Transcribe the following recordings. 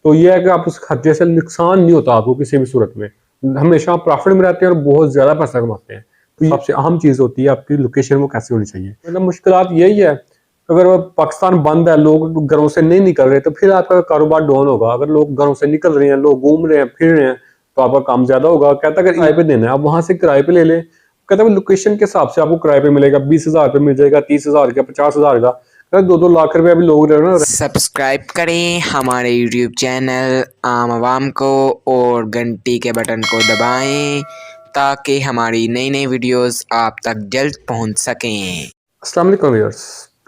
तो ये है कि आप उस खर्चे से नुकसान नहीं होता आपको किसी भी सूरत में, हमेशा आप प्रॉफिट में रहते हैं और बहुत ज़्यादा पैसा कमाते हैं। तो सबसे अहम चीज़ होती है आपकी लोकेशन वो कैसी होनी चाहिए। मतलब मुश्किलात यही है, अगर वो पाकिस्तान बंद है, लोग घरों से नहीं निकल रहे, तो फिर आपका कारोबार डाउन होगा। अगर लोग घरों से निकल रहे हैं, लोग घूम रहे हैं, फिर रहे हैं, तो आपका काम ज़्यादा होगा। कहता है अगर किराए पे देना है, आप वहाँ से किराए पे ले लें। कहता है लोकेशन के हिसाब से आपको किराए पे मिलेगा, 20,000 पे मिल जाएगा, 30,000 का, 50,000 का। 2-2 लाख रुपए अभी लोग रहे ना। सब्सक्राइब करें हमारे यूट्यूब चैनल आम आवाम को और घंटी के बटन को दबाएं ताकि हमारी नई नई वीडियोस आप तक जल्द पहुंच सकें। अस्सलाम वालेकुम व्यूअर्स,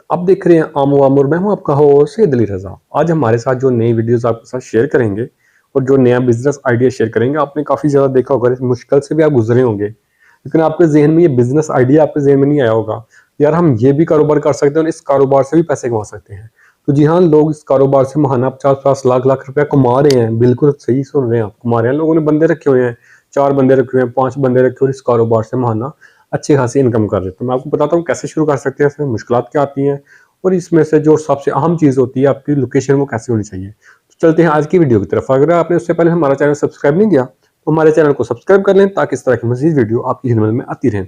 आप देख रहे हैं आम आवाम और मैं हूं आपका होस्ट सैयद अली रज़ा। आज हमारे साथ जो नई वीडियोस आपके साथ शेयर करेंगे और जो नया बिजनेस आइडिया शेयर करेंगे, आपने काफ़ी ज़्यादा देखा होगा, इस मुश्किल से भी आप गुजरे होंगे, लेकिन आपके जहन में ये बिजनेस आइडिया आपके जहन में नहीं आया होगा यार हम ये भी कारोबार कर सकते हैं और इस कारोबार से भी पैसे कमा सकते हैं। तो जी हाँ, लोग इस कारोबार से महाना 50-50 लाख रुपया कमा रहे हैं। बिल्कुल सही सुन रहे हैं आप, कमा रहे हैं। लोगों ने बंदे रखे हुए हैं, 4 बंदे रखे हुए हैं, 5 बंदे रखे हुए हैं, इस कारोबार से महाना अच्छी खासी इनकम कर रहे हैं। तो मैं आपको बताता हूँ कैसे शुरू कर सकते हैं, इसमें मुश्किलात क्या आती हैं और इसमें से जो सबसे अहम चीज़ होती है आपकी लोकेशन वो कैसी होनी चाहिए। तो चलते हैं आज की वीडियो की तरफ। अगर आपने उससे पहले हमारा चैनल सब्सक्राइब नहीं किया तो हमारे चैनल को सब्सक्राइब कर लें ताकि इस तरह की मज़ीद वीडियो आपकी खिदमत में आती रहें।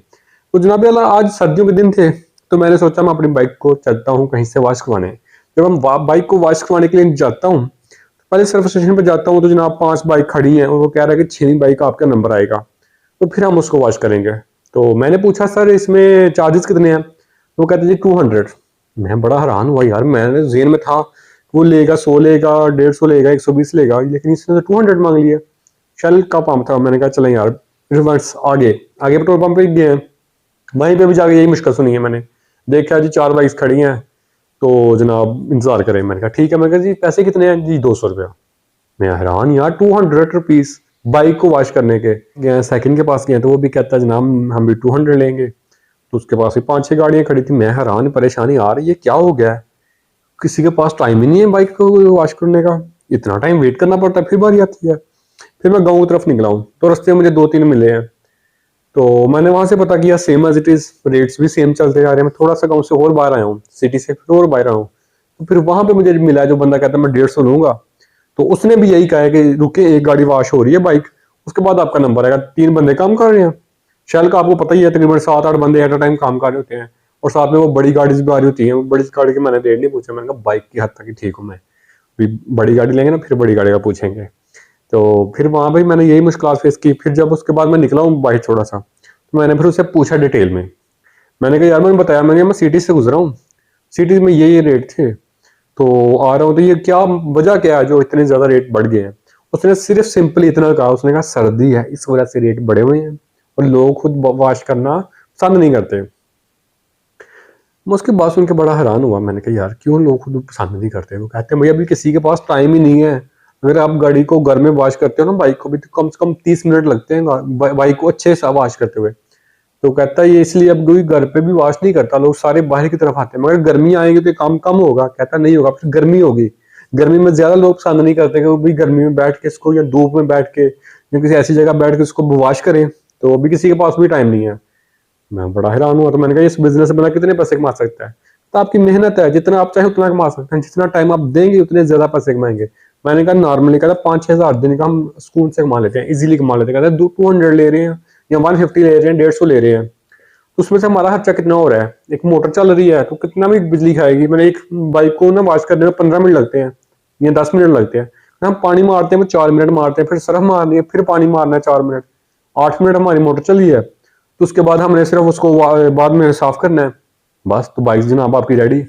तो जनाब अल्लाह, आज सर्दियों के दिन थे तो मैंने सोचा मैं अपनी बाइक को चलता हूँ कहीं से वॉश करवाने। जब हम बाइक को वॉश करवाने के लिए जाता हूँ, पहले सर्विस स्टेशन पर जाता हूँ तो जनाब 5 बाइक खड़ी हैं और वो कह रहा है कि 6वीं बाइक का आपका नंबर आएगा, तो फिर हम उसको वॉश करेंगे। तो मैंने पूछा सर इसमें चार्जेस कितने हैं? वो कहते जी 200। मैं बड़ा हैरान हुआ यार, मैंने जेन में था वो लेगा 100 लेगा, 150 लेगा, 120 लेगा, लेकिन इसने तो 200 मांग लिया। शेल का पंप था, मैंने कहा चलें यार रिवर्स आगे आगे पेट्रोल पंप पे गए हैं, वहीं पे भी जाके यही मुश्किल सुनी है मैंने। देखा जी 4 बाइक्स खड़ी हैं, तो जनाब इंतजार करें। मैंने कहा ठीक है। मैंने कहा जी पैसे कितने हैं? जी 200 रुपया। मैं हैरान यार, 200 रुपीज बाइक को वॉश करने के। गए सेकंड के पास गए तो वो भी कहता जनाब हम भी 200 लेंगे। तो उसके पास भी 5-6 गाड़ियां खड़ी थी। मैं हैरान, परेशानी आ रही है क्या हो गया है, किसी के पास टाइम ही नहीं है बाइक को वॉश करने का, इतना टाइम वेट करना पड़ता है, फिर बारी आती है। फिर मैं गाँव की तरफ निकला हूँ तो रास्ते में मुझे 2-3 मिले हैं, तो मैंने वहां से पता किया same as it is, rates भी सेम चलते जा रहे हैं। मैं थोड़ा सा गाँव से और बाहर आया हूँ, सिटी से फिर और बाहर आया हूँ, तो फिर वहां पे मुझे मिला जो बंदा कहता है मैं 150 लूंगा। तो उसने भी यही कहा है कि रुके, एक गाड़ी वॉश हो रही है बाइक, उसके बाद आपका नंबर आएगा। 3 बंदे काम कर रहे हैं, शेल का आपको पता ही है तकरीबन 7-8 बंदे एट अ टाइम काम कर रहे होते हैं, और साथ में वो बड़ी गाड़ी भी आ रही होती है। बड़ी गाड़ी की मैंने रेट नहीं पूछा, मैंने कहा बाइक की हद तक ही ठीक हूँ मैं, बड़ी गाड़ी लेंगे ना फिर बड़ी गाड़ी का पूछेंगे। तो फिर वहां पर मैंने यही मुश्किल फेस की। फिर जब उसके बाद मैं निकला हूँ बाइक थोड़ा सा, तो मैंने फिर उससे पूछा डिटेल में। मैंने कहा यार, मैंने बताया मैं सिटी से गुजरा हूँ, सिटी में ये रेट थे, तो आ रहा हूँ, तो ये क्या वजह क्या है जो इतने ज्यादा रेट बढ़ गए हैं? उसने सिर्फ सिंपली इतना कहा, उसने कहा सर्दी है इस वजह से रेट बढ़े हुए हैं और लोग खुद वॉश करना पसंद नहीं करते। मैं उसकी बात सुन के बड़ा हैरान हुआ। मैंने कहा यार क्यों लोग खुद पसंद नहीं करते? वो कहते हैं भैया अभी किसी के पास टाइम ही नहीं है। अगर आप गाड़ी को घर में वॉश करते हो ना, बाइक को भी, तो कम से कम 30 मिनट लगते हैं बाइक को अच्छे से वॉश करते हुए। तो कहता है ये इसलिए अब कोई घर पे भी वॉश नहीं करता, लोग सारे बाहर की तरफ आते हैं, मगर गर्मी आएगी तो काम कम होगा। कहता नहीं होगा, फिर गर्मी होगी, गर्मी में ज्यादा लोग पसंद नहीं करते कि वो भी गर्मी में बैठ के इसको, या धूप में बैठ के, या किसी ऐसी जगह बैठ के इसको वॉश करें, तो अभी किसी के पास भी टाइम नहीं है। मैं बड़ा हैरान हुआ। तो मैंने कहा इस बिजनेस से बना कितने पैसे कमा सकता है? तो आपकी मेहनत है, जितना आप चाहे उतना कमा सकते हैं, जितना टाइम आप देंगे उतने ज्यादा पैसे कमाएंगे। मैंने कहा नॉर्मली कहता 5-6 हजार दिन का हम सुकून से कमा लेते हैं, इजीली कमा लेते हैं। कहता 200 ले रहे हैं या 150 ले रहे हैं, 150 ले रहे हैं, तो उसमें से हमारा खर्चा कितना हो रहा है? एक मोटर चल रही है तो कितना भी बिजली खाएगी। मैंने एक बाइक को ना वॉश करने में 15 मिनट लगते हैं या 10 मिनट लगते हैं। हम पानी मारते हैं वो 4 मिनट मारते हैं, फिर सरफ मारनी है, फिर पानी मारना है 4 मिनट, 8 मिनट हमारी मोटर चली है। तो उसके बाद हमने सिर्फ उसको बाद में साफ करना है, बस। तो बाइक जनाब आपकी रेडी।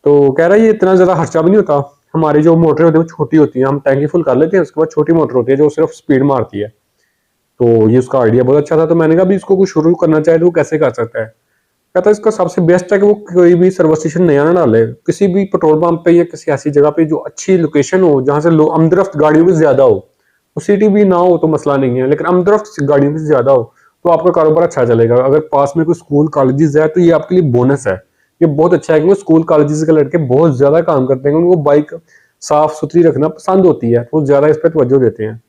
तो कह रहा है ये इतना ज्यादा खर्चा भी नहीं होता, हमारी जो मोटर होती है वो छोटी होती है, हम टैंकी फुल कर लेते हैं, उसके बाद छोटी मोटर होती है जो सिर्फ स्पीड मारती है। तो ये उसका आइडिया बहुत अच्छा था। तो मैंने कहा भी इसको कुछ शुरू करना चाहे तो वो कैसे कर सकता है? कहता है इसका सबसे बेस्ट है कि वो कोई भी सर्विस स्टेशन नया ना डाले, किसी भी पेट्रोल पंप पे या किसी ऐसी जगह पे जो अच्छी लोकेशन हो, जहां से लोग अमदरफ्त गाड़ियों की ज्यादा हो। वो सिटी भी ना हो तो मसला नहीं है, लेकिन अमदरफ्त गाड़ियों की ज्यादा हो तो आपका कारोबार अच्छा चलेगा। अगर पास में कोई स्कूल कॉलेजेस है तो ये आपके लिए बोनस है, ये बहुत अच्छा है, क्योंकि स्कूल कॉलेजेस के लड़के बहुत ज्यादा काम करते हैं, उनको बाइक साफ सुथरी रखना पसंद होती है, तो ज्यादा इस पर तवज्जो देते हैं।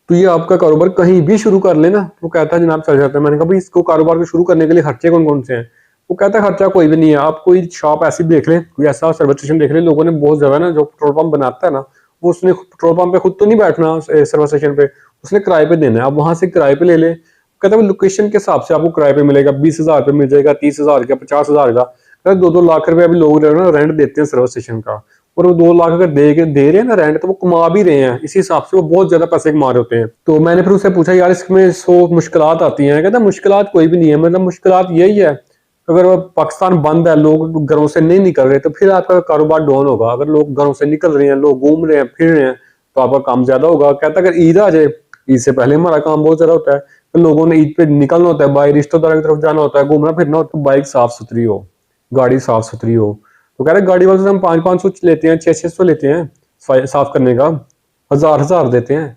तो ये आपका कारोबार कहीं भी शुरू कर लेना। वो कहता है जनाब चल जाता है। मैंने कहा भाई इसको कारोबार को शुरू करने के लिए खर्चे कौन कौन से हैं? वो कहता है खर्चा कोई भी नहीं है, आप कोई शॉप ऐसी देख ले, कोई ऐसा सर्विस स्टेशन देख ले, लोगों ने बहुत ज्यादा ना जो पेट्रोल पंप बनाता है ना, वो उसने पेट्रोल पंप पे खुद तो नहीं बैठना सर्विस स्टेशन पे, उसने किराए पे देना है। आप वहां से किराए पे ले ले, कहता है लोकेशन के हिसाब से आपको किराए पे मिलेगा, 20,000 पे मिल जाएगा, 30,000 का, 50,000 का। 2-2 लाख रुपए अभी लोग ना रेंट देते हैं सर्विस स्टेशन का, और वो 2 लाख अगर दे रहे हैं ना रेंट, तो वो कमा भी रहे हैं। इसी हिसाब से वो बहुत ज्यादा पैसे कमा रहे होते हैं। तो मैंने फिर उससे पूछा यार इसमें 100 मुश्किलात आती हैं। कहता मुश्किलात कोई भी नहीं है, मतलब मुश्किलात यही है, अगर पाकिस्तान बंद है, लोग घरों से नहीं निकल रहे, तो फिर आपका कारोबार डाउन होगा। अगर लोग घरों से निकल रहे हैं, लोग घूम रहे हैं, फिर रहे हैं, तो आपका काम ज्यादा होगा। कहता अगर ईद आ जाए, ईद से पहले हमारा काम बहुत ज्यादा होता है, तो लोगों ने ईद पे निकलना होता है, बाहर रिश्तेदारों की तरफ जाना होता है, घूमना फिरना होता है। बाइक साफ सुथरी हो, गाड़ी साफ सुथरी हो, तो कह रहे गाड़ी वाले से हम 500-500 लेते हैं, 600-600 लेते हैं साफ करने का, 1000-1000 देते हैं।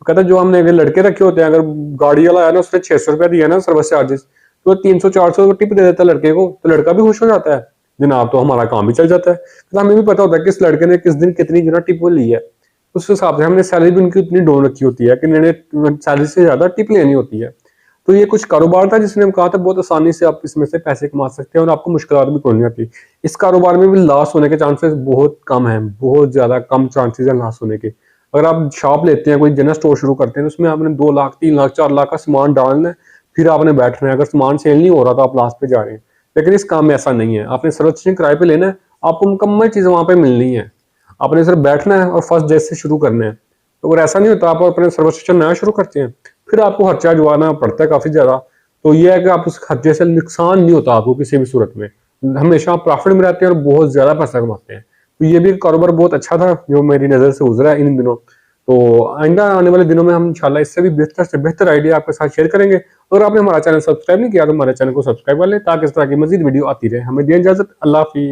तो कहता जो हमने लड़के रखे होते हैं, अगर गाड़ी वाला है ना उसने 600 रुपया दिया ना सर्विस चार्जेस, तो 300-400 टिप दे देता है लड़के को, तो लड़का भी खुश हो जाता है, जनाब तो हमारा काम भी चल जाता है। तो हमें भी पता होता है कि इस लड़के ने किस दिन कितनी जना टिप ली है, उस हिसाब से हमने सैलरी भी उनकी उतनी डाउन रखी होती है कि इन्होंने सैलरी से ज्यादा टिप लेनी होती है। तो ये कुछ कारोबार था जिसने हम कहा था बहुत आसानी से आप इसमें से पैसे कमा सकते हैं और आपको मुश्किलात भी कोई नहीं आती। इस कारोबार में भी लॉस होने के चांसेस बहुत कम हैं, बहुत ज्यादा कम चांसेस हैं लॉस होने के। अगर आप शॉप लेते हैं, कोई जनरल स्टोर शुरू करते हैं, तो उसमें आपने 2 लाख 3 लाख 4 लाख का सामान डालना है, फिर आपने बैठना है। अगर सामान सेल नहीं हो रहा तो आप लॉस पे जा रहे हैं। लेकिन इस काम में ऐसा नहीं है, आपने सर्विसिंग किराए पे लेना है, आपको मुकम्मल चीज वहां पे मिलनी है, आपने सिर्फ बैठना है और फर्स्ट डे से शुरू करना है। तो अगर ऐसा नहीं होता, आप अपने सर्विस स्टेशन नया शुरू करते हैं, फिर आपको खर्चा जुआना पड़ता है काफी ज्यादा। तो ये है कि आप उस खर्चे से नुकसान नहीं होता आपको किसी भी सूरत में, हमेशा आप प्रॉफिट में रहते हैं और बहुत ज्यादा पैसा कमाते हैं। तो ये भी कारोबार बहुत अच्छा था जो मेरी नजर से गुजरा है इन दिनों। तो आइंदा आने वाले दिनों में हम इंशाल्लाह इससे भी बेहतर से बेहतर आइडिया आपके साथ शेयर करेंगे। अगर आपने हमारा चैनल सब्सक्राइब नहीं किया तो हमारे चैनल को सब्सक्राइब कर लें, ताकि इस तरह की मजीद वीडियो आती रहे। हमें दिया इजाजत, अल्लाह हाफिज़।